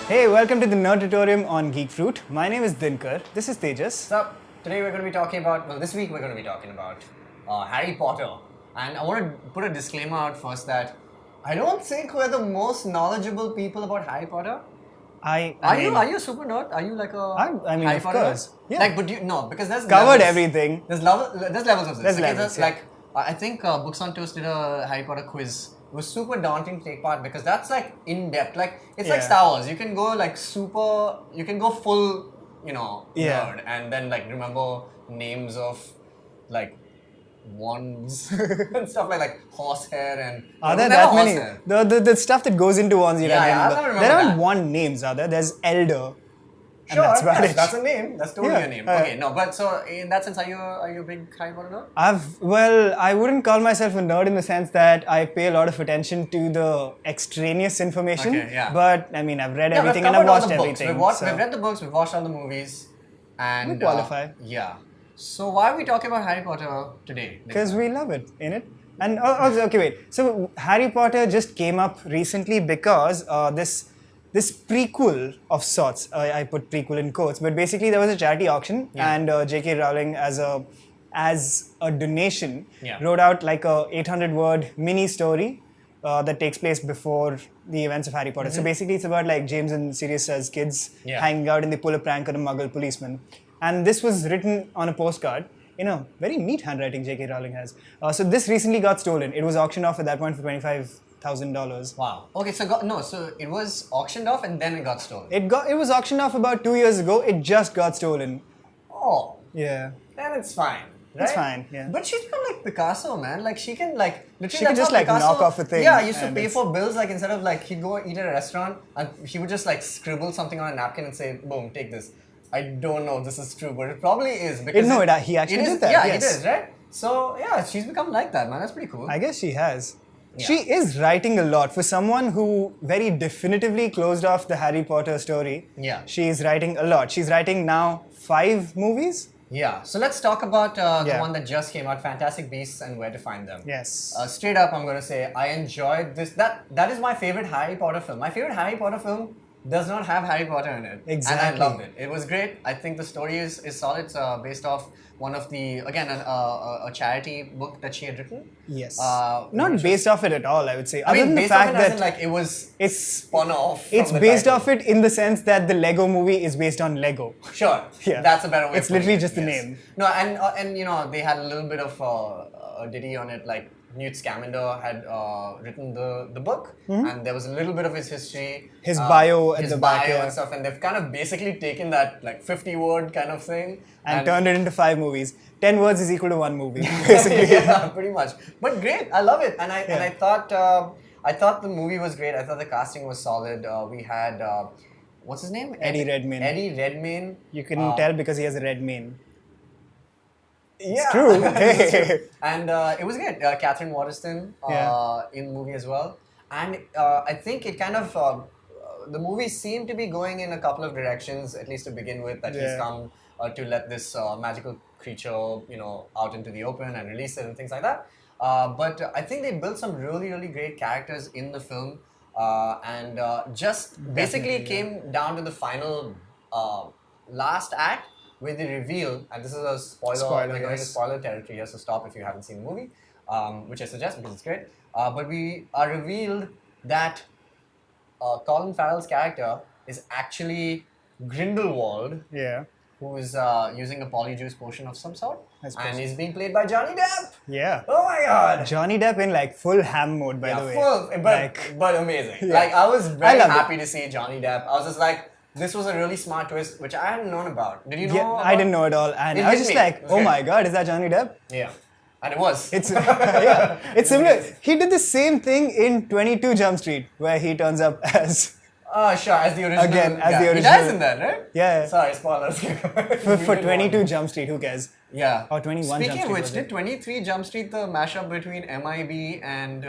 Hey, welcome to the Nerditorium on Geek Fruit. My name is Dinkar. This is Tejas. So, today we're going to be talking about, this week we're going to be talking about Harry Potter. And I want to put a disclaimer out first that I don't think we're the most knowledgeable people about Harry Potter. Are you a super nerd? Are you like a I mean, Harry of Potter course. nerd? Yeah. Like, but no, because there's Covered levels. everything. There's levels of this. There's Okay, levels, yeah. like, I think Books on Toast did a Harry Potter quiz. It was super daunting to take part because that's like in depth. Like it's like Yeah. Star Wars. You can go like super. You can go full. Yeah. Nerd, and then like remember names of like wands and stuff like horsehair and. Are there never that many? horsehair. The stuff that goes into ones you don't Yeah, I'll remember. never remember There aren't that. one names, are there? There's Elder. And Sure, that's about yes, it. that's a name. That's totally Yeah, a name. yeah. Okay, no, but so in that sense, are you a big Harry Potter nerd? I wouldn't call myself a nerd in the sense that I pay a lot of attention to the extraneous information. Okay, yeah. But I mean, I've read Yeah, everything we've and I've covered all watched the books. everything. We've read the books, we've watched all the movies, and We qualify. Yeah. So why are we talking about Harry Potter today? Because we love it, innit? And okay, wait. So Harry Potter just came up recently because this prequel of sorts. I put prequel in quotes, but basically there was a charity auction, and J.K. Rowling, as a donation, wrote out like a 800-word mini story that takes place before the events of Harry Potter. So basically, it's about like James and Sirius as kids hanging out, and they pull a prank on a Muggle policeman. And this was written on a postcard in a very neat handwriting J.K. Rowling has. So this recently got stolen. It was auctioned off at that point for $25,000. Wow. Okay, so it was auctioned off and then it got stolen. It was auctioned off about 2 years ago. It just got stolen. Oh. Yeah. Then it's fine. Right? It's fine, yeah. But she's become like Picasso, man. Like she can like literally. She can that's just, how like, Picasso, knock off a thing Yeah, I used to and pay it's- for bills like instead of like he'd go eat at a restaurant and he would just like scribble something on a napkin and say, "Boom, take this." I don't know if this is true, but it probably is because he actually it is, did that. Yeah, yes. he did, right? So yeah, she's become like that, man. That's pretty cool. I guess she has. Yeah. She is writing a lot. For someone who very definitively closed off the Harry Potter story, Yeah. she is writing a lot. She's writing now 5 movies. Yeah. So let's talk about the Yeah. one that just came out, Fantastic Beasts and Where to Find Them. Yes. Straight up, I'm going to say I enjoyed this. That is my favorite Harry Potter film. My favorite Harry Potter film does not have Harry Potter in it. Exactly. And I loved it. It was great. I think the story is solid. It's based off one of the, again, a charity book that she had written. Yes. Which Not based off it at all, I would say. I Other mean, than the based off fact it as that in like it was it's spun off. it's from the based title. off it in the sense that the Lego movie is based on Lego. Sure. Yeah. That's a better way. It's of putting literally it, just the yes. name. No, and you know they had a little bit of a ditty on it, like Newt Scamander had written the book, and there was a little bit of his history, His bio at his the bio back, yeah. and stuff, and they've kind of basically taken that like 50-word kind of thing And turned it into 5 movies. 10 words is equal to 1 movie, basically. yeah, pretty much. But great, I love it, and I thought the movie was great. I thought the casting was solid. We had what's his name? Eddie Redmayne. Eddie Redmayne. You can tell because he has a red mane. Yeah, true. And it was good. Catherine Waterston in the movie as well. And I think it kind of the movie seemed to be going in a couple of directions, at least to begin with. That he's come to let this magical creature, out into the open and release it and things like that. But I think they built some really, really great characters in the film, and just basically came down to the final last act with the reveal, and this is a spoiler, we're going to spoiler territory here, so stop if you haven't seen the movie, which I suggest because it's great. But we are revealed that Colin Farrell's character is actually Grindelwald, who is using a polyjuice potion of some sort, and he's being played by Johnny Depp. Yeah. Oh my god! Johnny Depp in like full ham mode, by the way. Full, but amazing. Like I was very happy to see Johnny Depp. I was just like, this was a really smart twist, which I hadn't known about. Did you know? Yeah, I didn't know at all, and I was just like, oh my god, is that Johnny Depp? Yeah. And it was. It's it's similar. He did the same thing in 22 Jump Street, where he turns up as sure, as the original. Again, as the He original. dies in that, right? Yeah. Sorry, spoilers. for 22 Jump Street. Who cares? Yeah. Or 21 Jump Speaking Street. of which, did 23 Jump Street the mashup between MIB and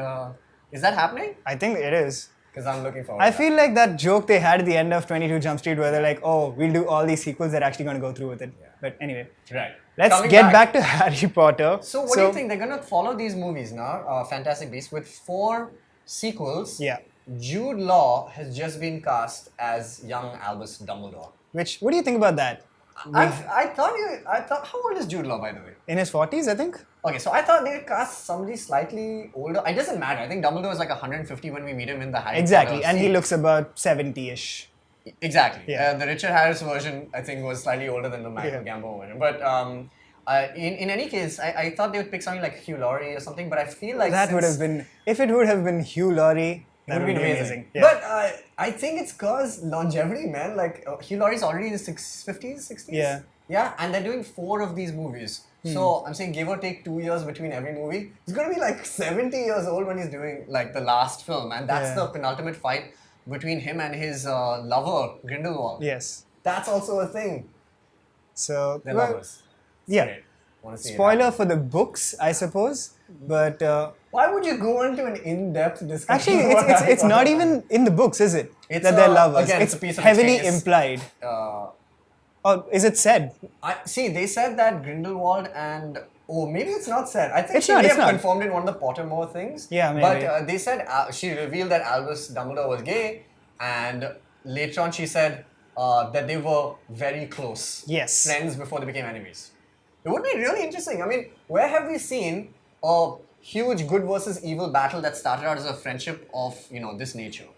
is that happening? I think it is. Because I'm looking forward. I feel like that joke they had at the end of 22 Jump Street, where they're like, "Oh, we'll do all these sequels. They're actually going to go through with it." Yeah. But anyway, right. Let's get back to Harry Potter. So what do you think? They're going to follow these movies now, Fantastic Beasts, with 4 sequels, Yeah. Jude Law has just been cast as young Albus Dumbledore. What do you think about that? I thought, how old is Jude Law, by the way? In his 40s, I think. Okay, so I thought they'd cast somebody slightly older. It doesn't matter. I think Dumbledore is like 150 when we meet him in the Harry Exactly, Potter and he series. looks about 70-ish. Exactly. Yeah. The Richard Harris version, I think, was slightly older than the Michael Gambon version. But in any case, I thought they would pick something like Hugh Laurie or something. But I feel like That would have been, if it would have been Hugh Laurie, that would been be amazing. Yeah. But I think it's cause longevity, man. Like Hugh Laurie's already in his 50s, 60s. Yeah. Yeah, and they're doing 4 of these movies. So I'm saying give or take 2 years between every movie. He's gonna be like 70 years old when he's doing like the last film, and that's Yeah. the penultimate fight between him and his lover Grindelwald. Yes. That's also a thing. So, They're well, lovers. It's yeah. great. Wanna see it Spoiler for the books, I suppose. But Why would you go into an in-depth discussion? actually, about Harry it's not Potter? even in the books, is it? It's that they're a- lovers. again, it's it's a piece of heavily exchange. implied. Uh, Or is it said? See, they said that Grindelwald and maybe it's not said. I think It's she not, may it's have not. confirmed in one of the Pottermore things. Yeah, maybe. But they said she revealed that Albus Dumbledore was gay, and later on she said that they were very close. Yes. Friends before they became enemies. It would be really interesting. I mean, where have we seen a huge good versus evil battle that started out as a friendship of this nature,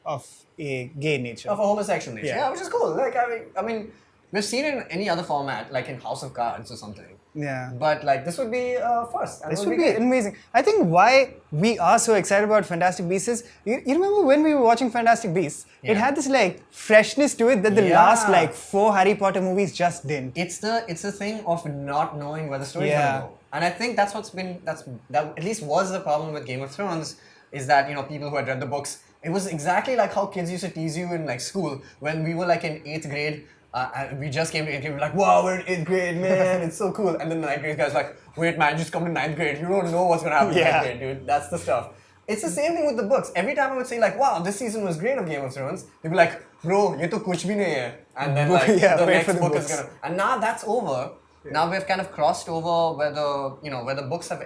Of a gay nature. of a homosexual nature? Yeah. Yeah, which is cool. Like I mean, we've seen it in any other format, like in House of Cards or something. Yeah. But like this would be first. And This it would be great. amazing. I think why we are so excited about Fantastic Beasts is, you remember when we were watching Fantastic Beasts? It Yeah. had this like freshness to it that the Yeah. last like 4 Harry Potter movies just didn't. It's the thing of not knowing where the story's Yeah. gonna go. And I think that's that at least was the problem with Game of Thrones, is that people who had read the books, it was exactly like how kids used to tease you in like school when we were like in 8th grade. And we just came to 8th grade, we were like, wow, we're in 8th grade, man, it's so cool. And then the 9th grade guy's like, wait, man, just come to 9th grade. You don't know what's gonna happen in Yeah. 9th grade, dude. That's the stuff. It's the same thing with the books. Every time I would say like, wow, this season was great of Game of Thrones, they'd be like, bro, ye to kuch bhi nahi hai. And then like Yeah, the wait next for the book is books. gonna. And now that's over. Now we've kind of crossed over where the books have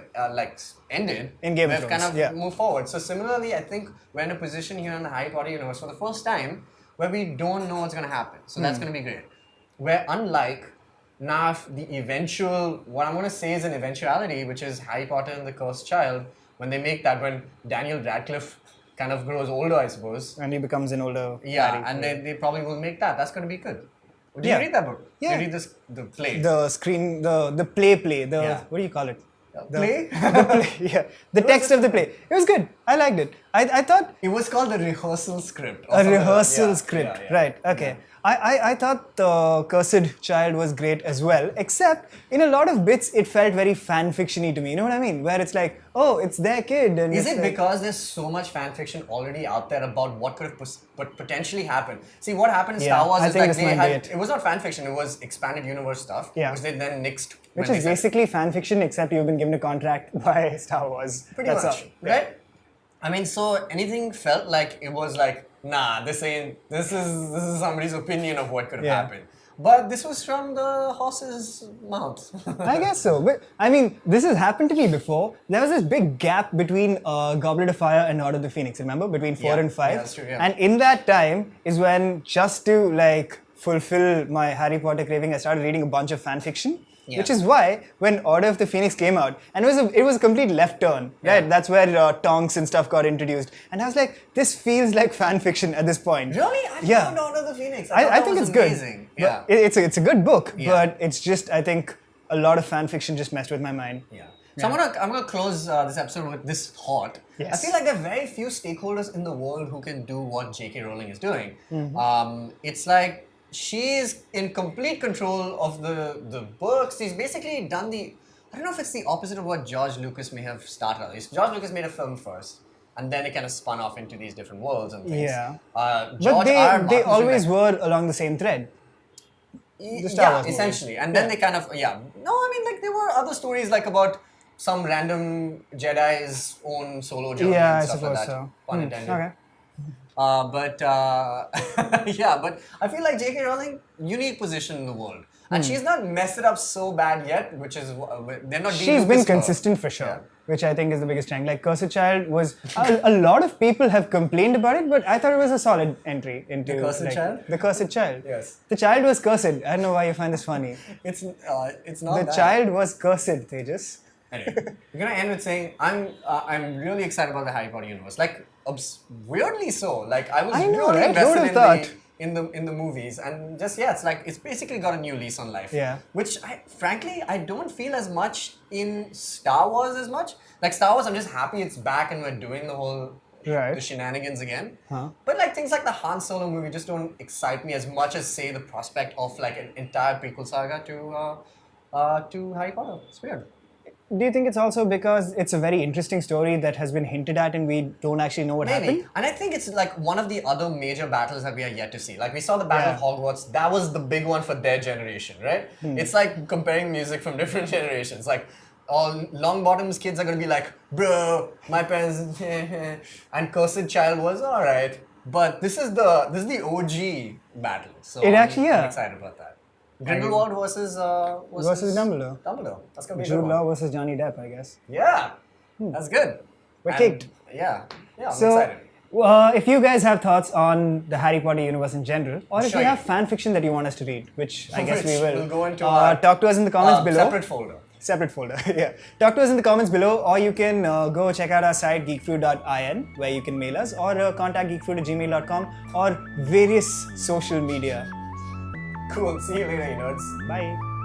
ended. In Game of we've Thrones, kind of yeah. moved forward. So similarly, I think we're in a position here in the Harry Potter universe for the first time where we don't know what's gonna happen. So that's gonna be great. Where unlike now the eventual, what I'm gonna say is an eventuality, which is Harry Potter and the Cursed Child, when they make that, when Daniel Radcliffe kind of grows older, I suppose. And he becomes an older Yeah, Harry. and they probably will make that. That's gonna be good. Did Yeah. you read that book? Yeah. Did you read the play? The screen, the play, the, Yeah. what do you call it? Play? The play, yeah. The text of the play. It was good. I liked it. I thought It was called the rehearsal script. or a something like that. rehearsal Yeah, script. yeah, yeah. Right, okay. I thought the Cursed Child was great as well, except in a lot of bits it felt very fan fiction-y to me. You know what I mean? Where it's like, oh, it's their kid. And Is it's it like, because there's so much fan fiction already out there about what could have potentially happened? See, what happened in Yeah, Star Wars I is think like this they might be had. it. It was not fan fiction, it was expanded universe stuff, Yeah. which they then nixed. Which when is they said- basically fan fiction, except you've been given a contract by Star Wars. Pretty That's much, all. right? I mean, so anything felt like it was like, nah, this is somebody's opinion of what could have Yeah. happened. But this was from the horse's mouth. I guess so. But I mean, this has happened to me before. There was this big gap between Goblet of Fire and Order of the Phoenix, remember? Between 4 Yeah, and 5. yeah, that's true, yeah. And in that time is when, just to like fulfill my Harry Potter craving, I started reading a bunch of fan fiction. Yeah. Which is why when Order of the Phoenix came out, and it was a complete left turn, right? Yeah. That's where Tonks and stuff got introduced. And I was like, this feels like fan fiction at this point. Really? I Yeah. found Order of the Phoenix. I think it's amazing. good. Yeah. But it's a good book, Yeah. but it's just, I think a lot of fan fiction just messed with my mind. Yeah. So I'm gonna close this episode with this thought. Yes. I feel like there are very few stakeholders in the world who can do what J.K. Rowling is doing. It's like she's in complete control of the books. She's basically done the. I don't know if it's the opposite of what George Lucas may have started. George Lucas made a film first, and then it kind of spun off into these different worlds and things. Yeah. George But R. R. they Martin's doing always that. were along the same thread. The Star Yeah, Wars movies. essentially. And then they kind of, No, I mean, like, there were other stories, like, about some random Jedi's own solo journey Yeah, I and stuff like suppose that. so. Pun intended. Okay. But I feel like J.K. Rowling, unique position in the world. And she's not messed it up so bad yet, which is, they're not She's dealing been with her. consistent for sure. which I think is the biggest strength. Like Cursed Child was a lot of people have complained about it, but I thought it was a solid entry into The Cursed Child? The Cursed Child. Yes. The child was cursed. I don't know why you find this funny. It's not The that. child was cursed, Tejas. Anyway, we're gonna end with saying I'm really excited about the Harry Potter universe. Like weirdly so. Like I was I know, really right? Who would've invested thought? in the movies, and just it's basically got a new lease on life. Yeah. Which frankly I don't feel as much in Star Wars as much. Like Star Wars, I'm just happy it's back and we're doing the whole the shenanigans again. But like things like the Han Solo movie just don't excite me as much as say the prospect of like an entire prequel saga to Harry Potter. It's weird. Do you think it's also because it's a very interesting story that has been hinted at and we don't actually know what happened? And I think it's like one of the other major battles that we are yet to see. Like we saw the Battle of Hogwarts, that was the big one for their generation, right? It's like comparing music from different generations. Like all Longbottom's kids are going to be like, bro, my parents, and Cursed Child was alright. But this is the OG battle. So I'm excited about that. Grindelwald versus Dumbledore. Dumbledore. That's gonna be Jude Law versus Johnny Depp, I guess. Yeah, that's good. We're kicked. Yeah, I'm So, excited. if you guys have thoughts on the Harry Potter universe in general, or if you have fan fiction that you want us to read, which I guess we will, we'll go into talk to us in the comments below. Separate folder. Yeah. Talk to us in the comments below, or you can go check out our site geekfruit.in, where you can mail us, or contact geekfruit@gmail.com, or various social media. Cool. See you later, you nerds. Bye.